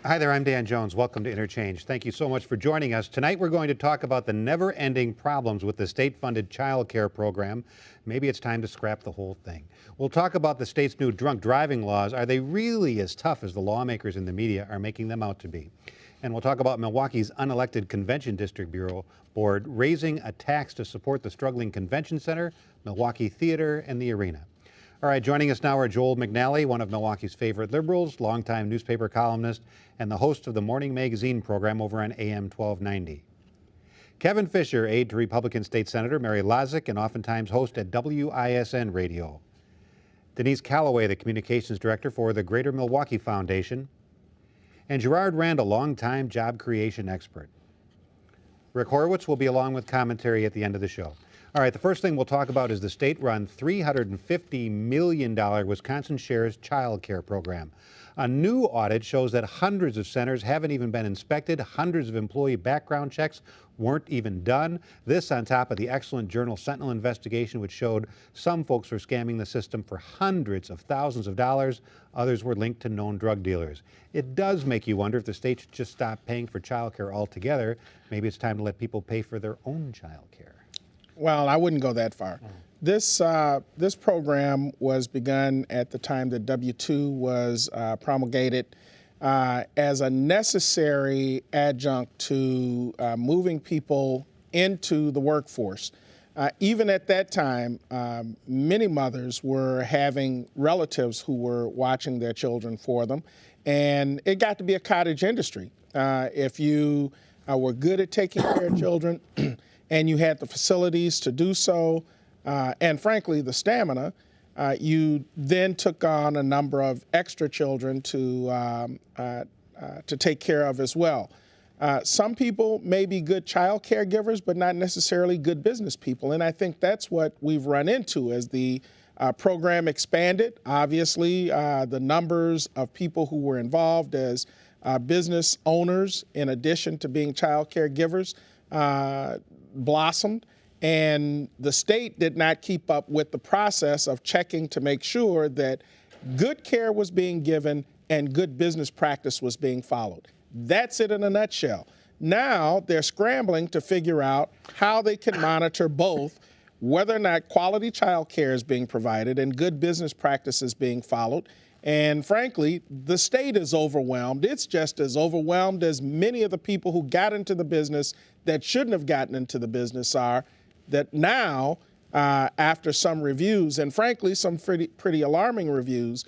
Hi there, I'm Dan Jones. Welcome to interCHANGE. Thank you so much for joining us. Tonight we're going to talk about the never-ending problems with the state-funded child care program. Maybe it's time to scrap the whole thing. We'll talk about the state's new drunk driving laws. Are they really as tough as the lawmakers in the media are making them out to be? And we'll talk about Milwaukee's unelected Convention District Bureau Board raising a tax to support the struggling convention center, Milwaukee Theater, and the arena. All right, joining us now are Joel McNally, one of Milwaukee's favorite liberals, longtime newspaper columnist, and the host of the morning magazine program over on AM 1290. Kevin Fischer, aide to Republican State Senator Mary Lazarus, and oftentimes host at WISN Radio. Denise Callaway, the communications director for the Greater Milwaukee Foundation. And Gerard Randall, longtime job creation expert. Rick Horowitz will be along with commentary at the end of the show. All right, the first thing we'll talk about is the state-run $350 million Wisconsin Shares Child Care Program. A new audit shows that hundreds of centers haven't even been inspected. Hundreds of employee background checks weren't even done. This on top of the excellent Journal Sentinel investigation, which showed some folks were scamming the system for hundreds of thousands of dollars. Others were linked to known drug dealers. It does make you wonder if the state should just stop paying for child care altogether. Maybe it's time to let people pay for their own child care. Well, I wouldn't go that far. This program was begun at the time that W-2 was promulgated as a necessary adjunct to moving people into the workforce. Even at that time, many mothers were having relatives who were watching their children for them, and it got to be a cottage industry. If you were good at taking care of children and you had the facilities to do so, and frankly, the stamina, you then took on a number of extra children to take care of as well. Some people may be good child caregivers, but not necessarily good business people. And I think that's what we've run into as the program expanded. Obviously, the numbers of people who were involved as business owners, in addition to being child caregivers, blossomed. And the state did not keep up with the process of checking to make sure that good care was being given and good business practice was being followed. That's it in a nutshell. Now they're scrambling to figure out how they can monitor both whether or not quality child care is being provided and good business practices being followed. And frankly, the state is overwhelmed. It's just as overwhelmed as many of the people who got into the business that shouldn't have gotten into the business are, that now, after some reviews, and frankly, some pretty alarming reviews,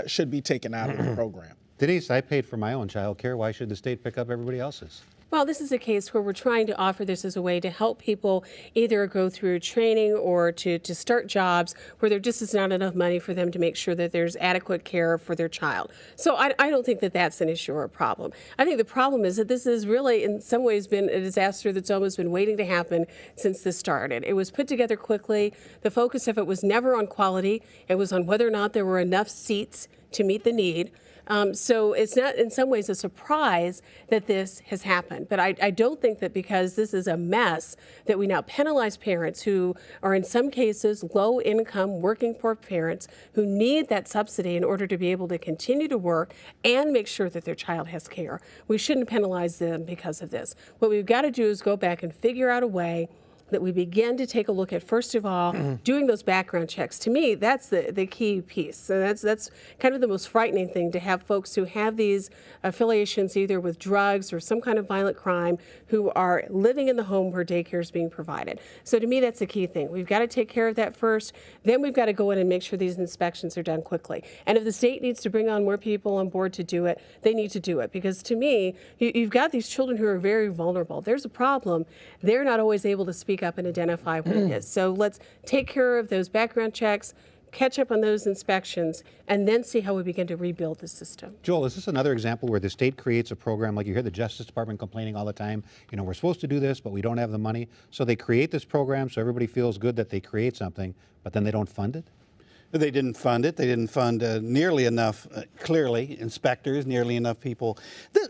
should be taken out of the program. Denise, I paid for my own child care. Why should the state pick up everybody else's? Well, this is a case where we're trying to offer this as a way to help people either go through training or to start jobs where there just is not enough money for them to make sure that there's adequate care for their child. So I don't think that that's an issue or a problem. I think the problem is that this has really in some ways been a disaster that's almost been waiting to happen since this started. It was put together quickly. The focus of it was never on quality. It was on whether or not there were enough seats to meet the need. So it's not in some ways a surprise that this has happened. But I don't think that because this is a mess that we now penalize parents who are in some cases low income working poor parents who need that subsidy in order to be able to continue to work and make sure that their child has care. We shouldn't penalize them because of this. What we've got to do is go back and figure out a way that we begin to take a look at, first of all, doing those background checks. To me, that's the key piece. So that's kind of the most frightening thing, to have folks who have these affiliations either with drugs or some kind of violent crime who are living in the home where daycare is being provided. So to me, that's the key thing. We've got to take care of that first. Then we've got to go in and make sure these inspections are done quickly. And if the state needs to bring on more people on board to do it, they need to do it. Because to me, you've got these children who are very vulnerable. There's a problem. They're not always able to speak up and identify what it is. So let's take care of those background checks, catch up on those inspections, and then see how we begin to rebuild the system. Joel, is this another example where the state creates a program, like you hear the Justice Department complaining all the time, you know, we're supposed to do this, but we don't have the money. So they create this program so everybody feels good that they create something, but then they don't fund it? They didn't fund it. They didn't fund nearly enough, clearly, inspectors, nearly enough people.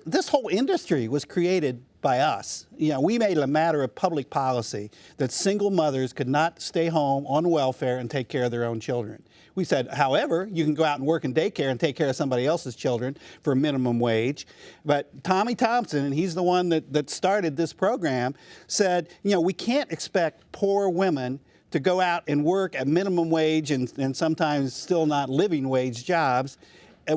This whole industry was created by us. You know, we made it a matter of public policy that single mothers could not stay home on welfare and take care of their own children. We said, however, you can go out and work in daycare and take care of somebody else's children for minimum wage. But Tommy Thompson, and he's the one that started this program, said, you know, we can't expect poor women to go out and work at minimum wage and sometimes still not living wage jobs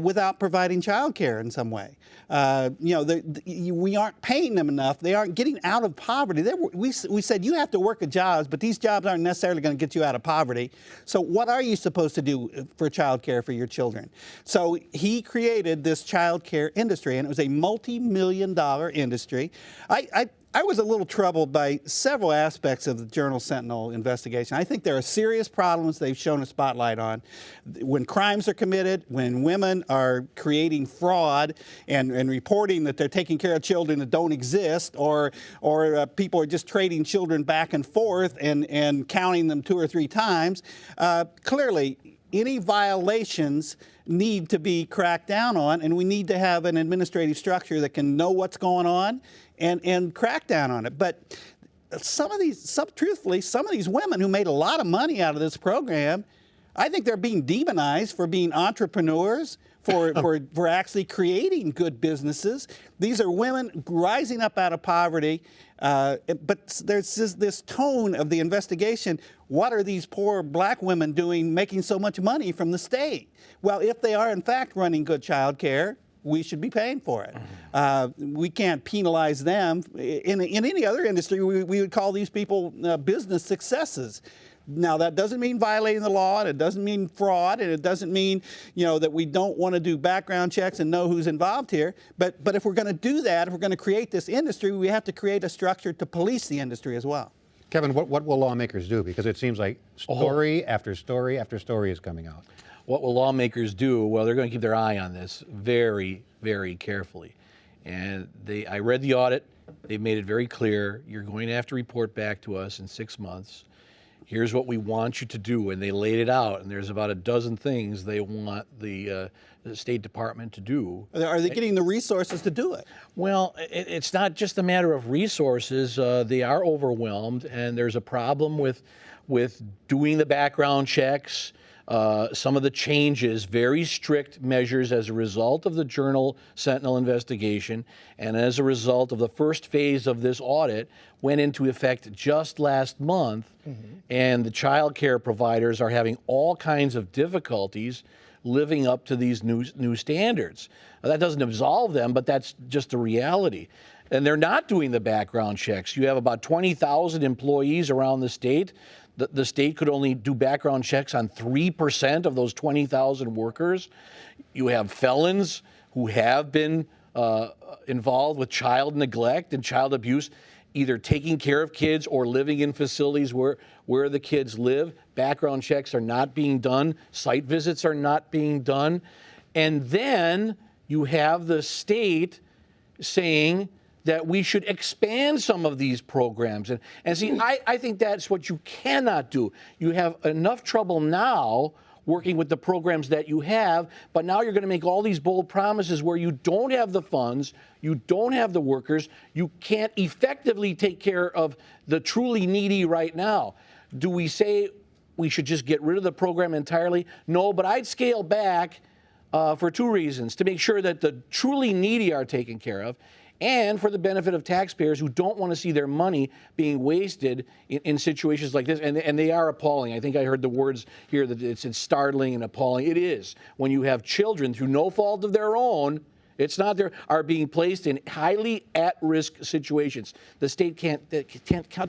without providing child care in some way. You know, we aren't paying them enough. They aren't getting out of poverty. We said you have to work at jobs, but these jobs aren't necessarily going to get you out of poverty. So what are you supposed to do for child care for your children? So he created this child care industry, and it was a multi-million-dollar industry. I was a little troubled by several aspects of the Journal-Sentinel investigation. I think there are serious problems they've shown a spotlight on. When crimes are committed, when women are creating fraud and reporting that they're taking care of children that don't exist, or people are just trading children back and forth and counting them 2 or 3 times, clearly any violations need to be cracked down on, and we need to have an administrative structure that can know what's going on and crack down on it. But truthfully, some of these women who made a lot of money out of this program, I think they're being demonized for being entrepreneurs, for actually creating good businesses. These are women rising up out of poverty, but there's this tone of the investigation. What are these poor black women doing making so much money from the state? Well, if they are in fact running good child care, we should be paying for it. We can't penalize them. In any other industry, we would call these people business successes. Now, that doesn't mean violating the law, and it doesn't mean fraud, and it doesn't mean, you know, that we don't want to do background checks and know who's involved here. But if we're going to do that, if we're going to create this industry, we have to create a structure to police the industry as well. Kevin, what will lawmakers do? Because it seems like story after story after story is coming out. What will lawmakers do? Well, they're going to keep their eye on this very, very carefully. And I read the audit. They made it very clear. You're going to have to report back to us in 6 months. Here's what we want you to do. And they laid it out. And there's about a dozen things they want the State Department to do. Are they getting the resources to do it? Well, it's not just a matter of resources. They are overwhelmed. And there's a problem with doing the background checks. Some of the changes, very strict measures as a result of the Journal-Sentinel investigation and as a result of the first phase of this audit went into effect just last month. And the child care providers are having all kinds of difficulties living up to these new standards. Now, that doesn't absolve them, but that's just the reality. And they're not doing the background checks. You have about 20,000 employees around the state. The state could only do background checks on 3% of those 20,000 workers. You have felons who have been involved with child neglect and child abuse, either taking care of kids or living in facilities where the kids live. Background checks are not being done. Site visits are not being done. And then you have the state saying that we should expand some of these programs. And see, I think that's what you cannot do. You have enough trouble now working with the programs that you have, but now you're going to make all these bold promises where you don't have the funds, you don't have the workers, you can't effectively take care of the truly needy right now. Do we say we should just get rid of the program entirely? No, but I'd scale back for 2 reasons: to make sure that the truly needy are taken care of, and for the benefit of taxpayers who don't want to see their money being wasted in situations like this. And they are appalling. I think I heard the words here that it's startling and appalling. It is. When you have children, through no fault of their own, it's not their, are being placed in highly at-risk situations. The state can't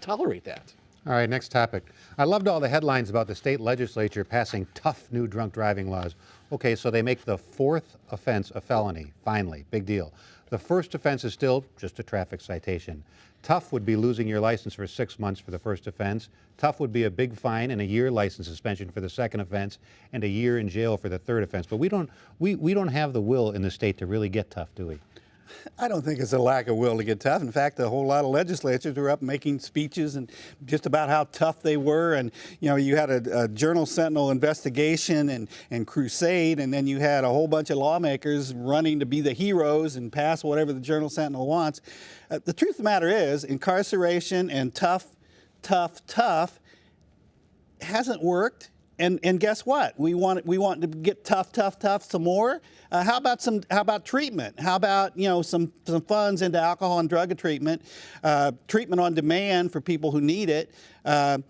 tolerate that. All right, next topic. I loved all the headlines about the state legislature passing tough new drunk driving laws. Okay, so they make the 4th offense a felony, finally, big deal. The first offense is still just a traffic citation. Tough would be losing your license for 6 months for the first offense. Tough would be a big fine and a year license suspension for the second offense and a year in jail for the third offense. But we don't have the will in the state to really get tough, do we? I don't think it's a lack of will to get tough. In fact, a whole lot of legislatures were up making speeches and just about how tough they were. And, you know, you had a Journal Sentinel investigation and crusade, and then you had a whole bunch of lawmakers running to be the heroes and pass whatever the Journal Sentinel wants. The truth of the matter is, incarceration and tough hasn't worked. And guess what? We want to get tough some more. How about treatment? How about, you know, some funds into alcohol and drug treatment, treatment on demand for people who need it. I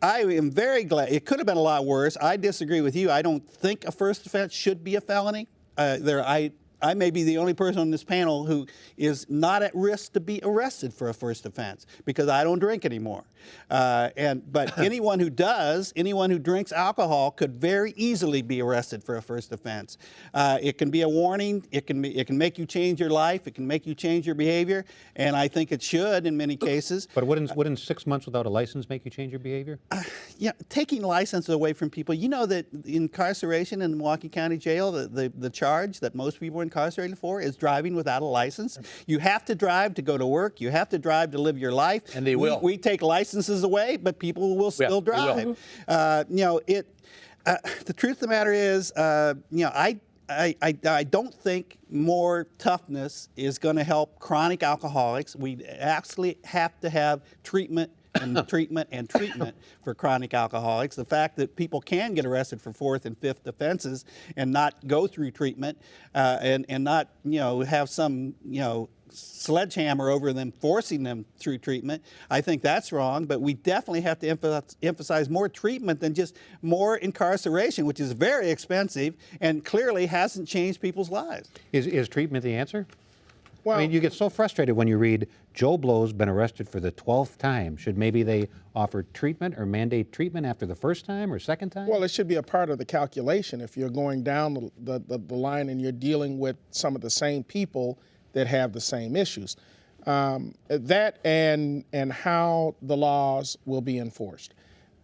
am very glad. It could have been a lot worse. I disagree with you. I don't think a first offense should be a felony. I may be the only person on this panel who is not at risk to be arrested for a first offense because I don't drink anymore. But anyone who does, anyone who drinks alcohol could very easily be arrested for a first offense. It can be a warning. It can make you change your life. It can make you change your behavior, and I think it should in many cases. But wouldn't 6 months without a license make you change your behavior? Yeah, taking licenses away from people. You know that incarceration in the Milwaukee County Jail, the charge that most people are incarcerated for is driving without a license. You have to drive to go to work. You have to drive to live your life. And they will. We take licenses away, but people will still drive. You know, the truth of the matter is, you know, I don't think more toughness is going to help chronic alcoholics. We actually have to have treatment and treatment for chronic alcoholics. The fact that people can get arrested for fourth and fifth offenses and not go through treatment and not, you know, have some, you know, sledgehammer over them, forcing them through treatment, I think that's wrong. But we definitely have to emphasize more treatment than just more incarceration, which is very expensive and clearly hasn't changed people's lives. Is treatment the answer? Well, I mean, you get so frustrated when you read Joe Blow's been arrested for the 12th time. Should maybe they offer treatment or mandate treatment after the first time or second time? Well, it should be a part of the calculation. If you're going down the line and you're dealing with some of the same people that have the same issues. That and how the laws will be enforced.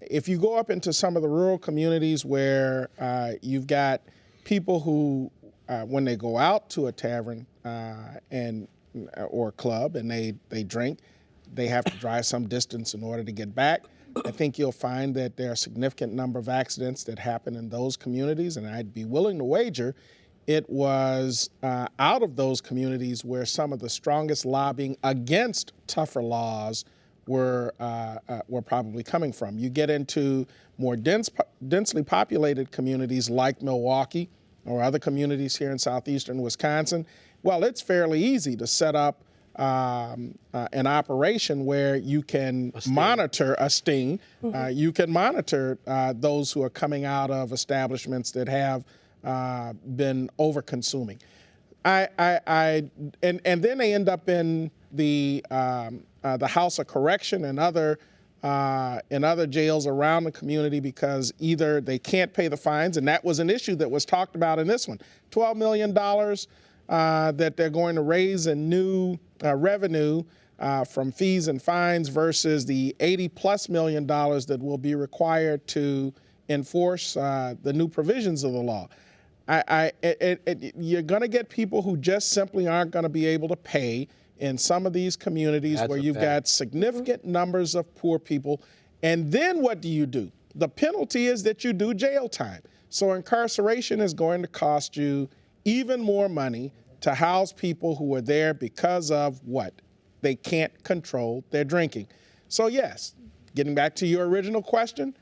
If you go up into some of the rural communities where you've got people who, when they go out to a tavern or a club and they drink, they have to drive some distance in order to get back. I think you'll find that there are a significant number of accidents that happen in those communities, and I'd be willing to wager it was out of those communities where some of the strongest lobbying against tougher laws were probably coming from. You get into more densely populated communities like Milwaukee or other communities here in southeastern Wisconsin. Well, it's fairly easy to set up an operation where you can monitor a sting. You can monitor those who are coming out of establishments that have been over-consuming. And then they end up in the House of Correction and other jails around the community because either they can't pay the fines, and that was an issue that was talked about in this one. $12 million that they're going to raise in new revenue from fees and fines versus the $80+ million that will be required to enforce the new provisions of the law. You're going to get people who just simply aren't going to be able to pay in some of these communities where you've got significant numbers of poor people. And then what do? The penalty is that you do jail time. So incarceration is going to cost you even more money to house people who are there because of what? They can't control their drinking. So yes, getting back to your original question,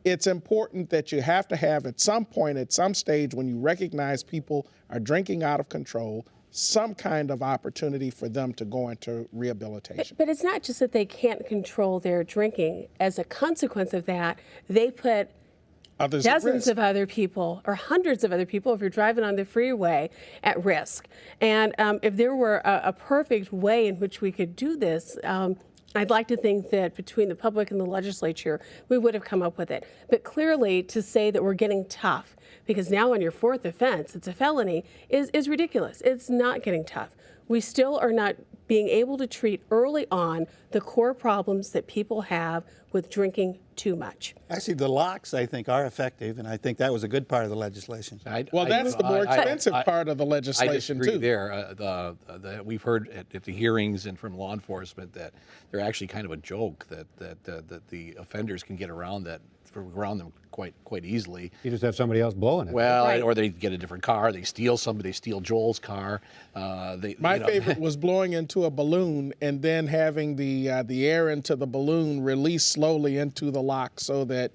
it's important that you have to have at some point, at some stage, when you recognize people are drinking out of control, some kind of opportunity for them to go into rehabilitation. But it's not just that they can't control their drinking. As a consequence of that, they put Others dozens of other people or hundreds of other people, if you're driving on the freeway, at risk. And if there were a perfect way in which we could do this, I'd like to think that between the public and the legislature, we would have come up with it. But clearly, to say that we're getting tough, because now on your fourth offense, it's a felony, is ridiculous. It's not getting tough. We still are not being able to treat early on the core problems that people have with drinking too much. Actually, the locks, I think, are effective, and I think that was a good part of the legislation. Well, that's the more expensive part of the I legislation, disagree too. there. We've heard at the hearings and from law enforcement that they're actually kind of a joke that the offenders can get around them quite easily. You just have somebody else blowing it. Well, Right. or they get a different car. They steal somebody. They steal Joel's car. My favorite was blowing into a balloon and then having the air into the balloon release slowly into the lock so that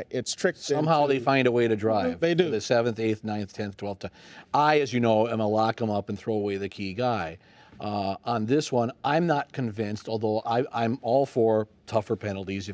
it's tricked. Somehow they find a way to drive. They do. The 7th, 8th, 9th, 10th, 12th time. I, as you know, am a lock them up and throw away the key guy. On this one, I'm not convinced, although I'm all for tougher penalties.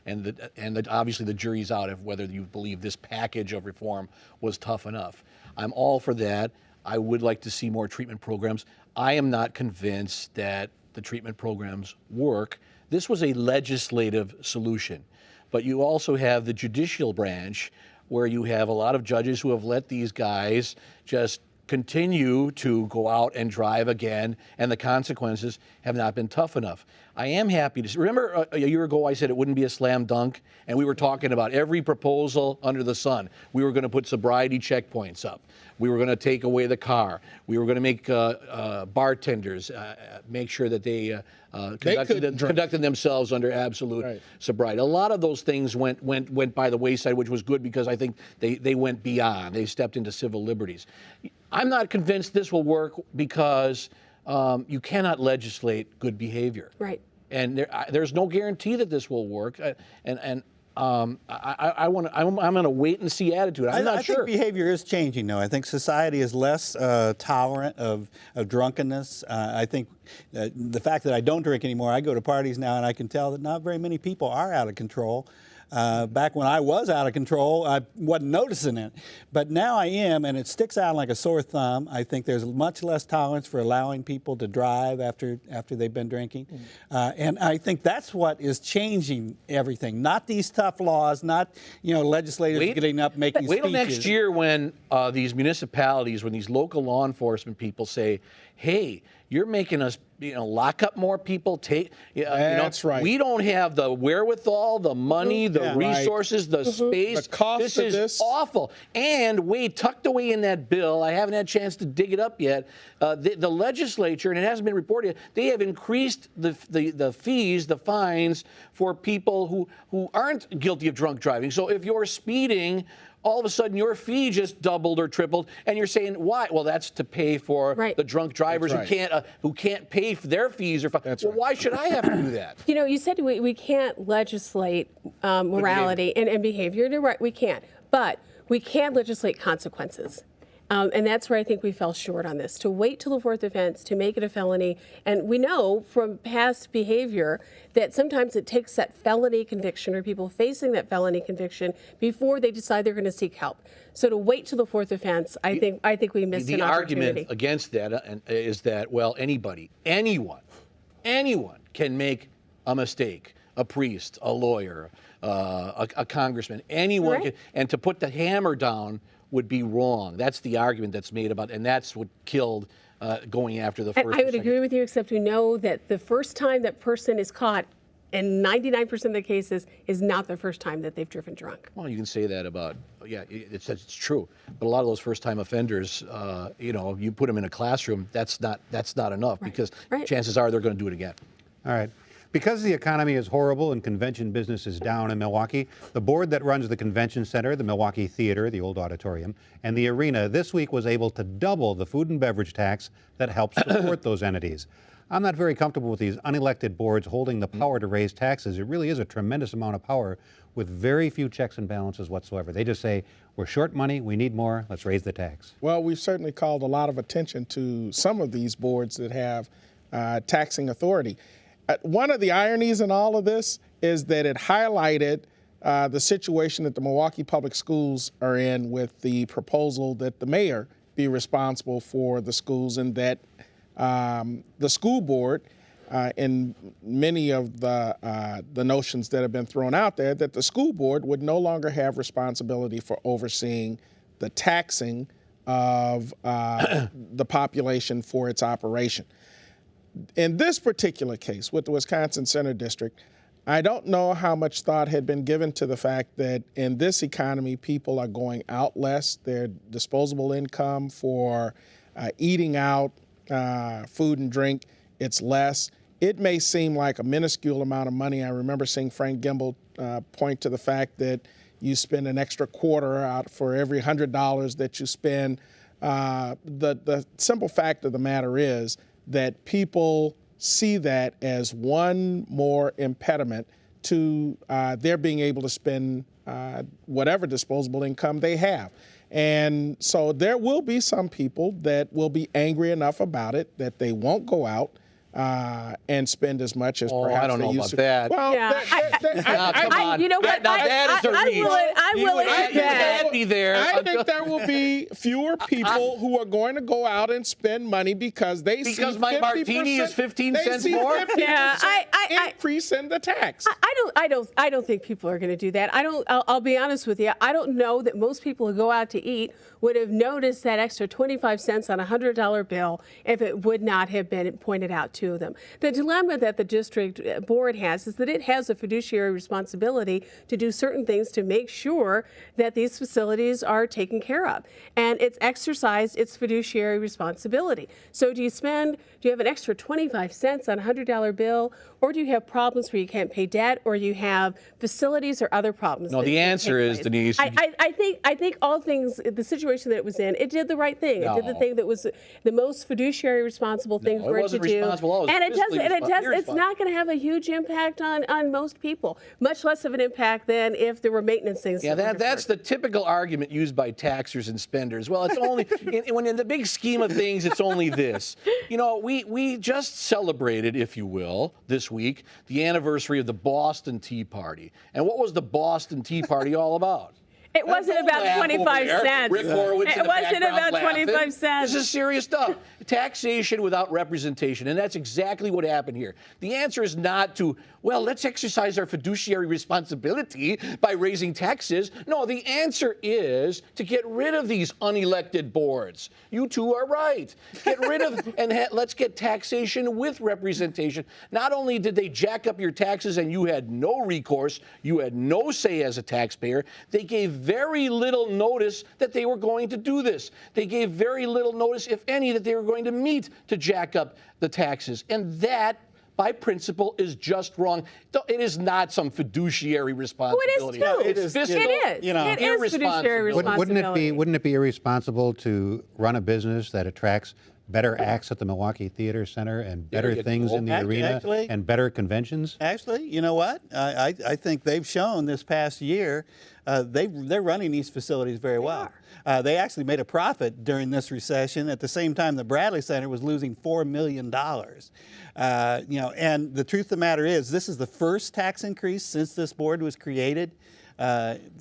Obviously the jury's out of whether you believe this package of reform was tough enough. I'm all for that. I would like to see more treatment programs. I am not convinced that the treatment programs work. This was a legislative solution, but you also have the judicial branch where you have a lot of judges who have let these guys just continue to go out and drive again, and the consequences have not been tough enough. I am happy to remember a year ago I said it wouldn't be a slam dunk, and we were talking about every proposal under the sun. We were going to put sobriety checkpoints up. We were going to take away the car. We were going to make bartenders make sure that they conducted themselves under absolute sobriety. A lot of those things went by the wayside, which was good because I think they went beyond. They stepped into civil liberties. I'm not convinced this will work because you cannot legislate good behavior. Right. And there's no guarantee that this will work. I'm on a wait and see attitude. I'm not sure. I think behavior is changing, though. I think society is less tolerant of drunkenness. I think the fact that I don't drink anymore, I go to parties now, and I can tell that not very many people are out of control. Back when I was out of control, I wasn't noticing it. But now I am, and it sticks out like a sore thumb. I think there's much less tolerance for allowing people to drive after they've been drinking. And I think that's what is changing everything. Not these tough laws, not legislators getting up making speeches. Wait till next year when these municipalities, when these local law enforcement people say, hey, you're making us lock up more people. That's right. We don't have the wherewithal, the money, the resources, the space. The cost this of is this. awful. And tucked away in that bill, I haven't had a chance to dig it up yet, the legislature, and it hasn't been reported yet, they have increased the fees, the fines for people who aren't guilty of drunk driving. So if you're speeding, all of a sudden your fee just doubled or tripled, and you're saying why? Well, that's to pay for the drunk drivers who can't pay for their fees. Why should I have to do that? You said we can't legislate morality and behavior. You're right, we can't. But we can legislate consequences. And that's where I think we fell short on this, to wait till the fourth offense to make it a felony. And we know from past behavior that sometimes it takes that felony conviction or people facing that felony conviction before they decide they're going to seek help. So to wait till the fourth offense, I think we missed an opportunity. The argument against that is that, well, anyone can make a mistake. A priest, a lawyer, a congressman, anyone can, and to put the hammer down would be wrong. That's the argument that's made about, and that's what killed going after the first. I would agree with you, except we know that the first time that person is caught, in 99% of the cases, is not the first time that they've driven drunk. Well, you can say that about, it's true. But a lot of those first-time offenders, you put them in a classroom, that's not enough because chances are they're going to do it again. All right. Because the economy is horrible and convention business is down in Milwaukee, the board that runs the convention center, the Milwaukee Theater, the old auditorium, and the arena this week was able to double the food and beverage tax that helps support those entities. I'm not very comfortable with these unelected boards holding the power to raise taxes. It really is a tremendous amount of power with very few checks and balances whatsoever. They just say, we're short money, we need more, let's raise the tax. Well, we've certainly called a lot of attention to some of these boards that have taxing authority. One of the ironies in all of this is that it highlighted the situation that the Milwaukee Public Schools are in with the proposal that the mayor be responsible for the schools, and that the school board, in many of the notions that have been thrown out there, that the school board would no longer have responsibility for overseeing the taxing of the population for its operation. In this particular case with the Wisconsin Center District, I don't know how much thought had been given to the fact that in this economy, people are going out less. Their disposable income for eating out, food and drink, it's less. It may seem like a minuscule amount of money. I remember seeing Frank Gimble point to the fact that you spend an extra quarter out for every $100 that you spend. The simple fact of the matter is that people see that as one more impediment to their being able to spend whatever disposable income they have. And so there will be some people that will be angry enough about it that they won't go out and spend as much as perhaps I don't they know used about that. Well, Yeah, come on. You know what? Now that is a reach. I will admit that. Be there. I think there will be fewer people who are going to go out and spend money because they see 50%, my martini is 15 they cents see more? 50% Yeah, increase in the tax. I don't think people are going to do that. I'll be honest with you. I don't know that most people who go out to eat would have noticed that extra 25 cents on a $100 bill if it would not have been pointed out to them. The dilemma that the district board has is that it has a fiduciary responsibility to do certain things to make sure that these facilities are taken care of. And it's exercised its fiduciary responsibility. So do you have an extra 25 cents on a $100 bill, or do you have problems where you can't pay debt, or you have facilities or other problems? No, the answer is, Denise. I think all things, the situation that it was in, it did the right thing. It did the thing that was the most fiduciary responsible thing for it to do. And it's not going to have a huge impact on most people, much less of an impact than if there were maintenance things. Yeah, that's the typical argument used by taxers and spenders. Well, it's only, when in the big scheme of things, it's only this. You know, we just celebrated, if you will, this week, the anniversary of the Boston Tea Party. And what was the Boston Tea Party all about? It wasn't about 25 cents. Rick Horowitz it wasn't about 25 cents. This is serious stuff. Taxation without representation, and that's exactly what happened here. The answer is not to, well, let's exercise our fiduciary responsibility by raising taxes. No, the answer is to get rid of these unelected boards. You two are right. Get rid of, and let's get taxation with representation. Not only did they jack up your taxes and you had no recourse, you had no say as a taxpayer, they gave very little notice that they were going to do this. They gave very little notice, if any, that they were going to meet to jack up the taxes. And that, by principle, is just wrong. It is not some fiduciary responsibility. Oh, it is too. It's fiscal, it is fiduciary responsibility. Wouldn't it be irresponsible to run a business that attracts better acts at the Milwaukee Theater Center and better things in the arena and better conventions? Actually, you know what? I think they've shown this past year they're running these facilities very well. They actually made a profit during this recession. At the same time, the Bradley Center was losing $4 million. You know, and the truth of the matter is, this is the first tax increase since this board was created.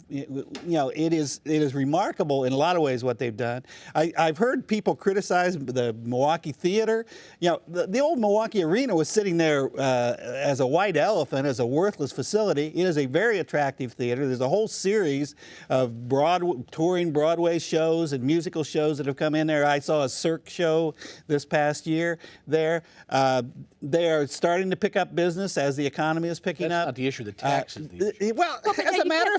You know, it is remarkable in a lot of ways what they've done. I've heard people criticize the Milwaukee Theater. You know, the old Milwaukee Arena was sitting there as a white elephant, as a worthless facility. It is a very attractive theater. There's a whole series of touring Broadway shows and musical shows that have come in there. I saw a Cirque show this past year there. They are starting to pick up business as the economy is picking up. That's not the issue. The taxes. Well, as a matter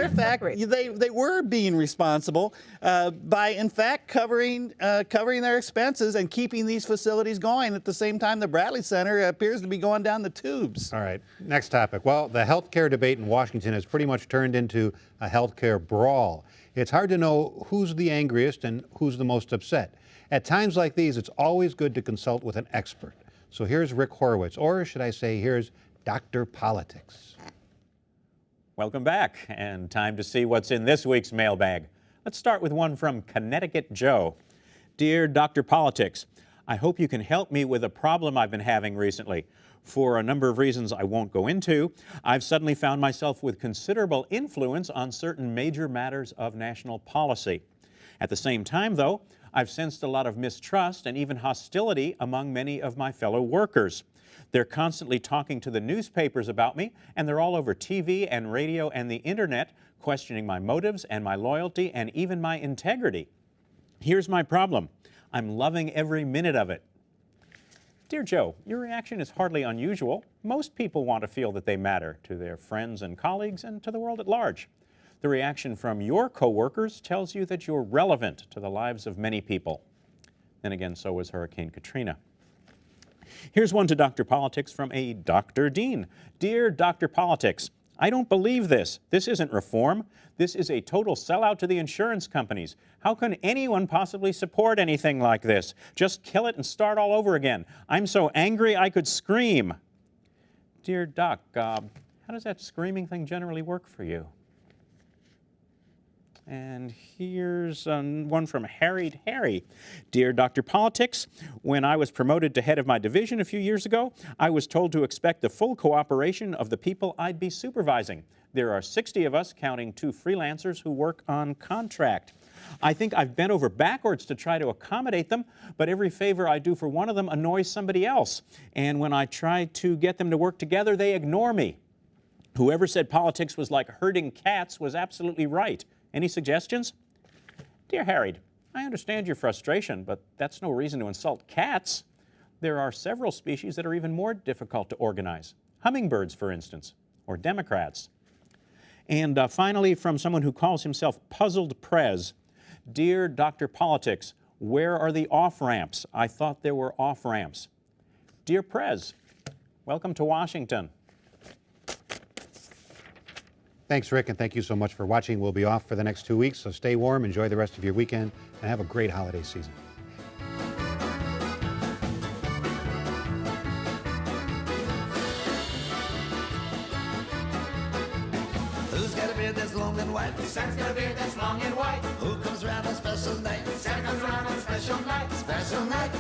of fact, they were being responsible by, in fact, covering their expenses and keeping these facilities going. At the same time, the Bradley Center appears to be going down the tubes. All right, next topic. Well, the health care debate in Washington has pretty much turned into a health care brawl. It's hard to know who's the angriest and who's the most upset. At times like these, it's always good to consult with an expert. So here's Rick Horowitz, or should I say, here's Dr. Politics. Welcome back, and time to see what's in this week's mailbag. Let's start with one from Connecticut Joe. Dear Dr. Politics, I hope you can help me with a problem I've been having recently. For a number of reasons I won't go into, I've suddenly found myself with considerable influence on certain major matters of national policy. At the same time, though, I've sensed a lot of mistrust and even hostility among many of my fellow workers. They're constantly talking to the newspapers about me, and they're all over TV and radio and the internet, questioning my motives and my loyalty and even my integrity. Here's my problem. I'm loving every minute of it. Dear Joe, your reaction is hardly unusual. Most people want to feel that they matter to their friends and colleagues and to the world at large. The reaction from your coworkers tells you that you're relevant to the lives of many people. Then again, so was Hurricane Katrina. Here's one to Dr. Politics from a Dr. Dean. Dear Dr. Politics, I don't believe this. This isn't reform. This is a total sellout to the insurance companies. How can anyone possibly support anything like this? Just kill it and start all over again. I'm so angry I could scream. Dear Doc, how does that screaming thing generally work for you? And here's one from Harried Harry. Dear Dr. Politics, when I was promoted to head of my division a few years ago, I was told to expect the full cooperation of the people I'd be supervising. There are 60 of us, counting 2 freelancers who work on contract. I think I've bent over backwards to try to accommodate them, but every favor I do for one of them annoys somebody else. And when I try to get them to work together, they ignore me. Whoever said politics was like herding cats was absolutely right. Any suggestions? Dear Harried, I understand your frustration, but that's no reason to insult cats. There are several species that are even more difficult to organize. Hummingbirds, for instance, or Democrats. And finally, from someone who calls himself Puzzled Prez, Dear Dr. Politics, where are the off-ramps? I thought there were off-ramps. Dear Prez, welcome to Washington. Thanks, Rick, and thank you so much for watching. We'll be off for the next 2 weeks, so stay warm, enjoy the rest of your weekend, and have a great holiday season. Who's got a beard that's long and white? Santa's got a beard that's long and white. Who comes around on special night? Santa comes around on special night. Special night.